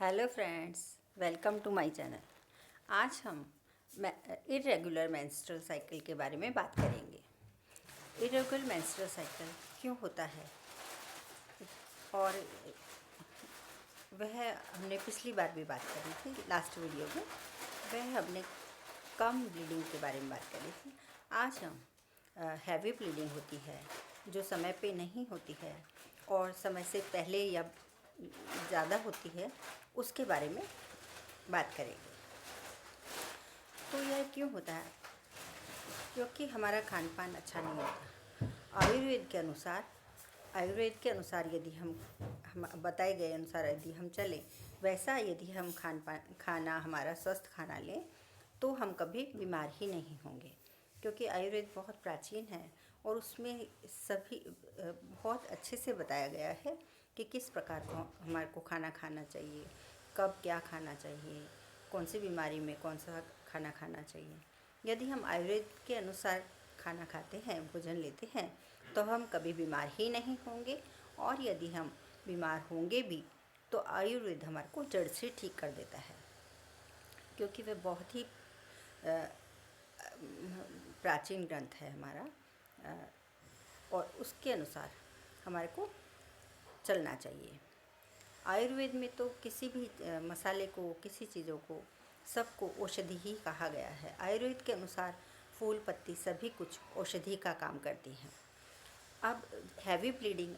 Hello friends, welcome to my channel. आज हम irregular menstrual cycle के बारे में बात करेंगे। इरेगुलर मेंस्ट्रुअल साइकिल क्यों होता है और वह हमने पिछली बार भी बात करी थी, लास्ट वीडियो में वह हमने कम ब्लीडिंग के बारे में बात करी थी। आज हम हैवी ब्लीडिंग होती है जो समय पे नहीं होती है और समय से पहले या ज़्यादा होती है, उसके बारे में बात करेंगे। तो यह क्यों होता है? क्योंकि हमारा खान पान अच्छा नहीं होता। आयुर्वेद के अनुसार यदि हम बताए गए अनुसार यदि हम चलें, वैसा यदि हम खाना हमारा स्वस्थ खाना लें, तो हम कभी बीमार ही नहीं होंगे। क्योंकि आयुर्वेद बहुत प्राचीन है और उसमें सभी बहुत अच्छे से बताया गया है कि किस प्रकार को हमारे को खाना खाना चाहिए, कब क्या खाना चाहिए, कौन सी बीमारी में कौन सा खाना खाना चाहिए। यदि हम आयुर्वेद के अनुसार खाना खाते हैं, भोजन लेते हैं, तो हम कभी बीमार ही नहीं होंगे। और यदि हम बीमार होंगे भी तो आयुर्वेद हमारे को जड़ से ठीक कर देता है, क्योंकि वह बहुत ही प्राचीन ग्रंथ है हमारा, और उसके अनुसार हमारे को चलना चाहिए। आयुर्वेद में तो किसी भी मसाले को, किसी चीज़ों को, सबको औषधि ही कहा गया है। आयुर्वेद के अनुसार फूल पत्ती सभी कुछ औषधि का काम करती हैं। अब हैवी ब्लीडिंग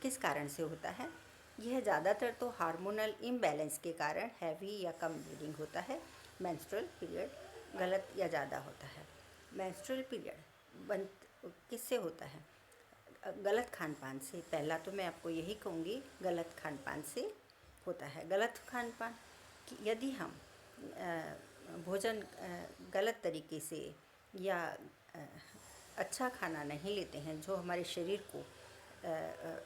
किस कारण से होता है? यह ज़्यादातर तो हार्मोनल इम्बैलेंस के कारण हैवी या कम ब्लीडिंग होता है। मेंस्ट्रुअल पीरियड गलत या ज़्यादा होता है। मेंस्ट्रुअल पीरियड किससे होता है? गलत खान पान से। पहला तो मैं आपको यही कहूँगी, गलत खान पान से होता है। गलत खान पान, यदि हम भोजन गलत तरीके से या अच्छा खाना नहीं लेते हैं जो हमारे शरीर को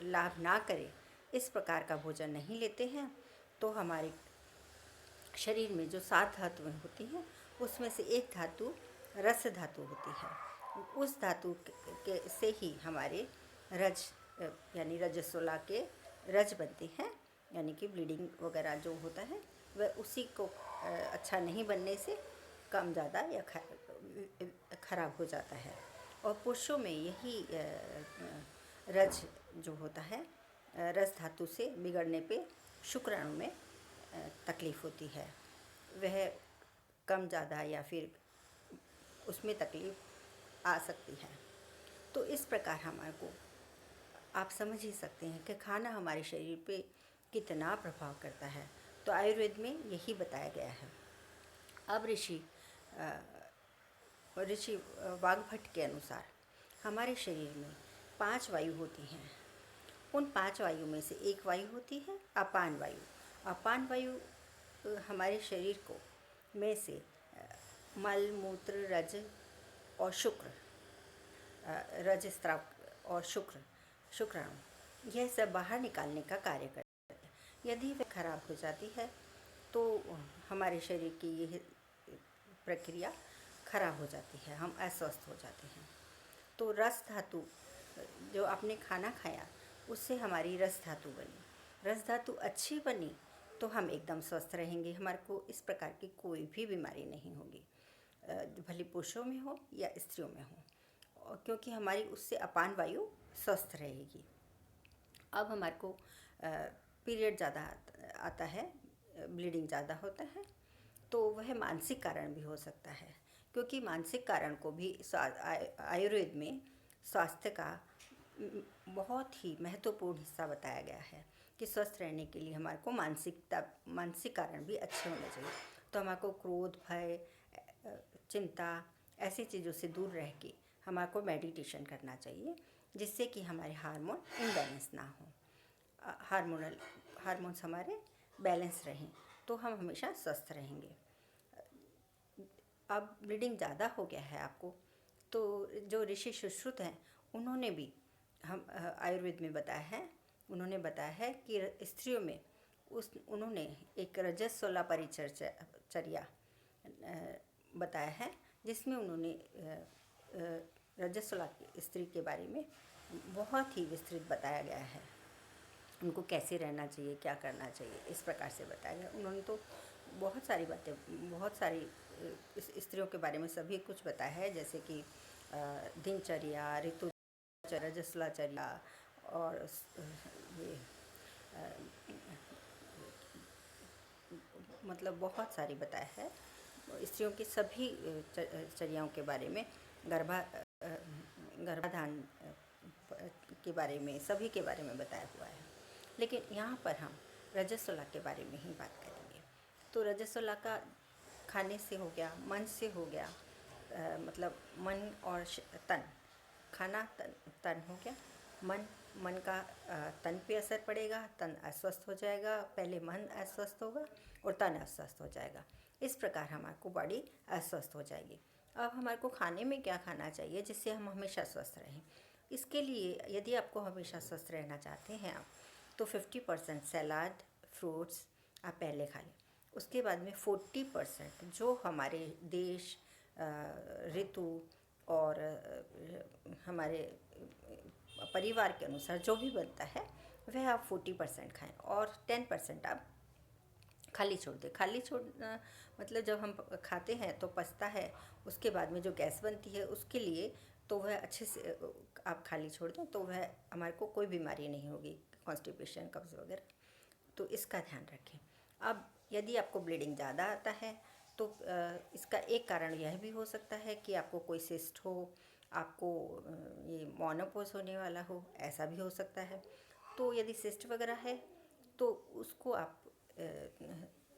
लाभ ना करे, इस प्रकार का भोजन नहीं लेते हैं, तो हमारे शरीर में जो 7 धातुएं होती हैं, उसमें से एक धातु रस धातु होती है। उस धातु के से ही हमारे रज यानी रजस्वला के रज बनते हैं, यानी कि ब्लीडिंग वगैरह जो होता है वह उसी को अच्छा नहीं बनने से कम ज़्यादा या खराब हो जाता है। और पुरुषों में यही रज जो होता है, रस धातु से बिगड़ने पे शुक्राणु में तकलीफ़ होती है, वह कम ज़्यादा या फिर उसमें तकलीफ़ आ सकती है। तो इस प्रकार हमारे को आप समझ ही सकते हैं कि खाना हमारे शरीर पे कितना प्रभाव करता है। तो आयुर्वेद में यही बताया गया है। अब ऋषि वाग्भट के अनुसार हमारे शरीर में 5 वायु होती हैं। उन 5 वायु में से एक वायु होती है अपान वायु। अपान वायु हमारे शरीर को में से मल, मूत्र, रज और शुक्र, रजस्राव और शुक्राणु, यह सब बाहर निकालने का कार्य करते हैं। यदि वह खराब हो जाती है तो हमारे शरीर की यह प्रक्रिया खराब हो जाती है, हम अस्वस्थ हो जाते हैं। तो रस धातु, जो आपने खाना खाया उससे हमारी रस धातु बनी, रस धातु अच्छी बनी तो हम एकदम स्वस्थ रहेंगे, हमारे को इस प्रकार की कोई भी बीमारी नहीं होगी, भले पुरुषों में हो या स्त्रियों में हो, क्योंकि हमारी उससे अपान वायु स्वस्थ रहेगी। अब हमारे को पीरियड ज़्यादा आता है, ब्लीडिंग ज़्यादा होता है, तो वह मानसिक कारण भी हो सकता है, क्योंकि मानसिक कारण को भी आयुर्वेद में स्वास्थ्य का बहुत ही महत्वपूर्ण हिस्सा बताया गया है कि स्वस्थ रहने के लिए हमारे को मानसिक कारण भी अच्छे होने चाहिए। तो हमारे को क्रोध, भय, चिंता, ऐसी चीज़ों से दूर रह के हमारे को मेडिटेशन करना चाहिए, जिससे कि हमारे हार्मोन इम्बैलेंस ना हो, हार्मोन्स हमारे बैलेंस रहें, तो हम हमेशा स्वस्थ रहेंगे। अब ब्लीडिंग ज़्यादा हो गया है आपको, तो जो ऋषि सुश्रुत हैं उन्होंने भी हम आयुर्वेद में उन्होंने बताया है कि स्त्रियों में उन्होंने एक रजस्वला परिचर्या बताया है, जिसमें उन्होंने रजस्वला की स्त्री के बारे में बहुत ही विस्तृत बताया गया है। उनको कैसे रहना चाहिए, क्या करना चाहिए, इस प्रकार से बताया गया। उन्होंने तो बहुत सारी बातें, बहुत सारी स्त्रियों के बारे में सभी कुछ बताया है, जैसे कि दिनचर्या, ऋतुचर्या, रजस्वलाचर्या और ये मतलब बहुत सारी बताया है स्त्रियों की सभी चर्याओं के बारे में, गर्भाधान के बारे में, सभी के बारे में बताया हुआ है। लेकिन यहाँ पर हम रजस्वला के बारे में ही बात करेंगे। तो रजस्वला का खाने से हो गया, मन से हो गया, मतलब मन और तन, खाना तन हो गया, मन का तन पे असर पड़ेगा, तन अस्वस्थ हो जाएगा, पहले मन अस्वस्थ होगा और तन अस्वस्थ हो जाएगा। इस प्रकार हमारे को बॉडी अस्वस्थ हो जाएगी। अब हमारे को खाने में क्या खाना चाहिए जिससे हम हमेशा स्वस्थ रहें? इसके लिए यदि आपको हमेशा स्वस्थ रहना चाहते हैं आप, तो 50% सलाद, फ्रूट्स आप पहले खा लें। उसके बाद में 40% जो हमारे देश, ऋतु और हमारे परिवार के अनुसार जो भी बनता है वह आप 40% खाएं और 10% आप खाली छोड़ दें। खाली छोड़ना मतलब जब हम खाते हैं तो पचता है, उसके बाद में जो गैस बनती है उसके लिए तो वह अच्छे से आप खाली छोड़ दें तो वह हमारे को कोई बीमारी नहीं होगी, कॉन्स्टिपेशन, कब्ज़ वगैरह। तो इसका ध्यान रखें। अब यदि आपको ब्लीडिंग ज़्यादा आता है तो इसका एक कारण यह भी हो सकता है कि आपको कोई सिस्ट हो, आपको ये मोनोपॉज होने वाला हो, ऐसा भी हो सकता है। तो यदि सिस्ट वगैरह है तो उसको आप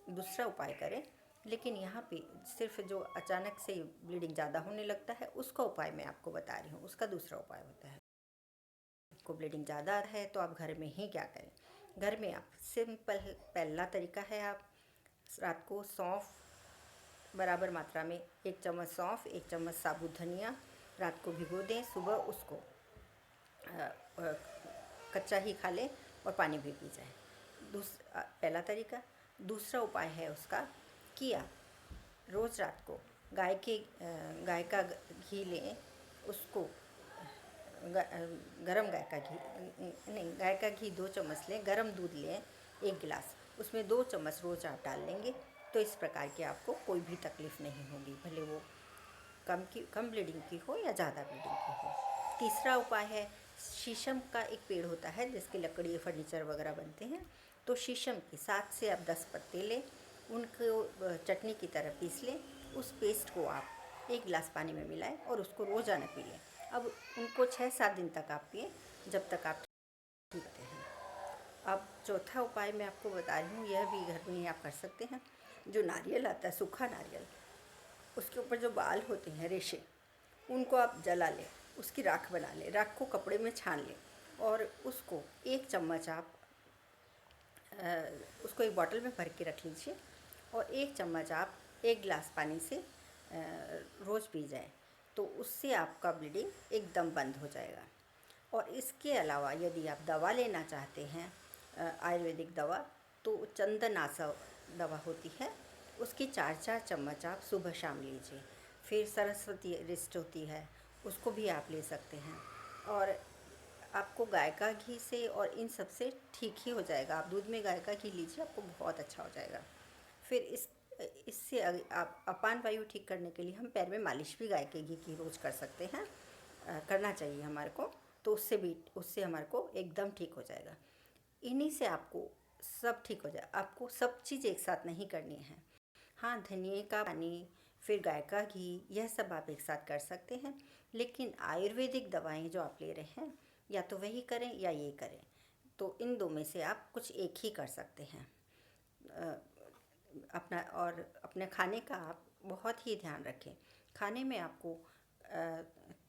दूसरा उपाय करें। लेकिन यहाँ पे सिर्फ जो अचानक से ब्लीडिंग ज़्यादा होने लगता है उसका उपाय मैं आपको बता रही हूँ, उसका दूसरा उपाय होता है। आपको ब्लीडिंग ज़्यादा है तो आप घर में ही क्या करें? घर में आप सिंपल, पहला तरीका है, आप रात को सौंफ बराबर मात्रा में 1 चम्मच सौंफ, 1 चम्मच साबुत धनिया रात को भिगो दें, सुबह उसको कच्चा ही खा लें और पानी भी पी जाए। पहला तरीका। दूसरा उपाय है उसका कि आप रोज़ रात को गाय का घी लें, उसको गरम गाय का घी नहीं, गाय का घी 2 चम्मच लें, गरम दूध लें 1 गिलास, उसमें 2 चम्मच रोज़ आप डाल लेंगे तो इस प्रकार की आपको कोई भी तकलीफ़ नहीं होगी, भले वो कम ब्लीडिंग की हो या ज़्यादा ब्लीडिंग की हो। तीसरा उपाय है, शीशम का एक पेड़ होता है जिसकी लकड़ी फर्नीचर वगैरह बनते हैं, तो शीशम के 7 से आप 10 पत्ते लें, उनको चटनी की तरह पीस लें, उस पेस्ट को आप 1 गिलास पानी में मिलाएं और उसको रोज़ाना पी लें। अब उनको 6-7 दिन तक आप पिए जब तक आप ठीक होते हैं। अब चौथा उपाय मैं आपको बता रही हूँ, यह भी घर में ही आप कर सकते हैं। जो नारियल आता है, सूखा नारियल, उसके ऊपर जो बाल होते हैं, रेशे, उनको आप जला लें, उसकी राख बना लें, राख को कपड़े में छान लें और उसको 1 चम्मच आप उसको एक बॉटल में भर के रख लीजिए और 1 चम्मच आप 1 गिलास पानी से रोज़ पी जाएं, तो उससे आपका ब्लीडिंग एकदम बंद हो जाएगा। और इसके अलावा यदि आप दवा लेना चाहते हैं, आयुर्वेदिक दवा, तो चंदनासव दवा होती है, उसकी 4-4 चम्मच आप सुबह शाम लीजिए। फिर सरस्वती रिस्ट होती है, उसको भी आप ले सकते हैं और आपको गाय का घी से और इन सब से ठीक ही हो जाएगा। आप दूध में गाय का घी लीजिए, आपको बहुत अच्छा हो जाएगा। फिर इससे आप अपान वायु ठीक करने के लिए हम पैर में मालिश भी गाय के घी की रोज़ कर सकते हैं, करना चाहिए हमारे को, तो उससे हमारे को एकदम ठीक हो जाएगा। इन्हीं से आपको सब ठीक हो जाए। आपको सब चीज़ एक साथ नहीं करनी है। हाँ, धनिए का पानी, फिर गाय का घी, यह सब आप एक साथ कर सकते हैं, लेकिन आयुर्वेदिक दवाएं जो आप ले रहे हैं या तो वही करें या ये करें, तो इन दो में से आप कुछ एक ही कर सकते हैं। अपने खाने का आप बहुत ही ध्यान रखें। खाने में आपको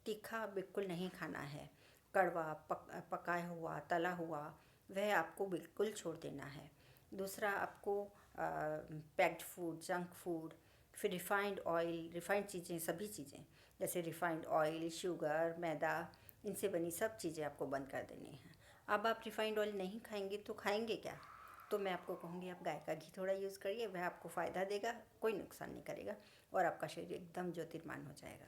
तीखा बिल्कुल नहीं खाना है। कड़वा, पकाया हुआ, तला हुआ, वह आपको बिल्कुल छोड़ देना है। दूसरा, आपको पैक्ड फूड, जंक फूड, फिर रिफ़ाइंड ऑयल, रिफ़ाइंड चीज़ें, सभी चीज़ें जैसे रिफ़ाइंड ऑयल, शुगर, मैदा, इनसे बनी सब चीज़ें आपको बंद कर देनी है। अब आप रिफ़ाइंड ऑयल नहीं खाएंगे तो खाएंगे क्या? तो मैं आपको कहूँगी आप गाय का घी थोड़ा यूज़ करिए, वह आपको फ़ायदा देगा, कोई नुकसान नहीं करेगा और आपका शरीर एकदम ज्योतिर्मान हो जाएगा।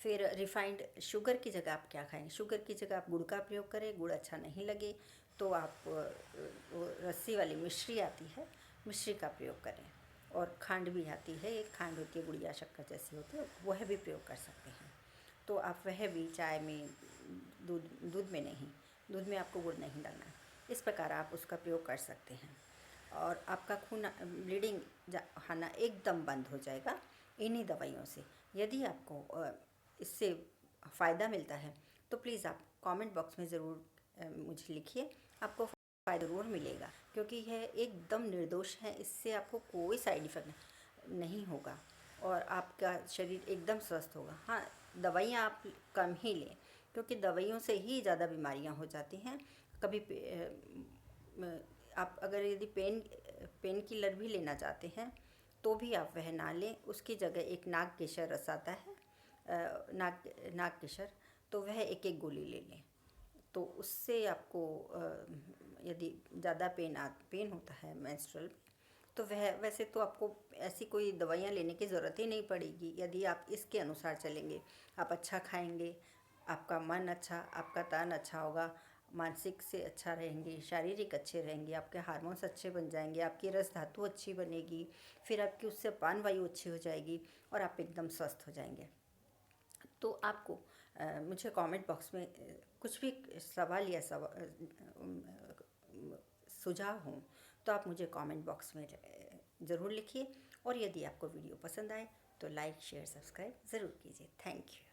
फिर रिफ़ाइंड शुगर की जगह आप क्या खाएं? शुगर की जगह आप गुड़ का प्रयोग करें। गुड़ अच्छा नहीं लगे तो आप वो रस्सी वाली मिश्री आती है, मिश्री का प्रयोग करें। और खांड भी आती है, एक खांड होती है गुड़िया शक्कर जैसी होती है, वह भी प्रयोग कर सकते हैं। तो आप वह भी चाय में, दूध में नहीं, दूध में आपको गुड़ नहीं डालना है, इस प्रकार आप उसका प्रयोग कर सकते हैं। और आपका खून ब्लीडिंग आना एकदम बंद हो जाएगा इन्हीं दवाइयों से। यदि आपको इससे फ़ायदा मिलता है तो प्लीज़ आप कमेंट बॉक्स में ज़रूर मुझे लिखिए, आपको फ़ायदा ज़रूर मिलेगा, क्योंकि यह एकदम निर्दोष है, इससे आपको कोई साइड इफ़ेक्ट नहीं होगा और आपका शरीर एकदम स्वस्थ होगा। हाँ, दवाइयाँ आप कम ही लें, क्योंकि दवाइयों से ही ज़्यादा बीमारियाँ हो जाती हैं। कभी आप अगर यदि पेन किलर भी लेना चाहते हैं तो भी आप वह ना लें, उसकी जगह एक नाग केसर रस आता है, नाग केसर, तो वह एक एक गोली ले लें। तो उससे आपको यदि ज़्यादा पेन होता है मेंस्ट्रुअल, तो वैसे तो आपको ऐसी कोई दवाइयाँ लेने की ज़रूरत ही नहीं पड़ेगी यदि आप इसके अनुसार चलेंगे। आप अच्छा खाएंगे, आपका मन अच्छा, आपका तन अच्छा होगा, मानसिक से अच्छा रहेंगे, शारीरिक अच्छे रहेंगे, आपके हार्मोन्स अच्छे बन जाएंगे, आपकी रस धातु अच्छी बनेगी, फिर आपकी उससे पान वायु अच्छी हो जाएगी और आप एकदम स्वस्थ हो जाएंगे। तो आपको मुझे कमेंट बॉक्स में कुछ भी सवाल या सुझाव हों तो आप मुझे कमेंट बॉक्स में ज़रूर लिखिए। और यदि आपको वीडियो पसंद आए तो लाइक शेयर सब्सक्राइब ज़रूर कीजिए। Thank you.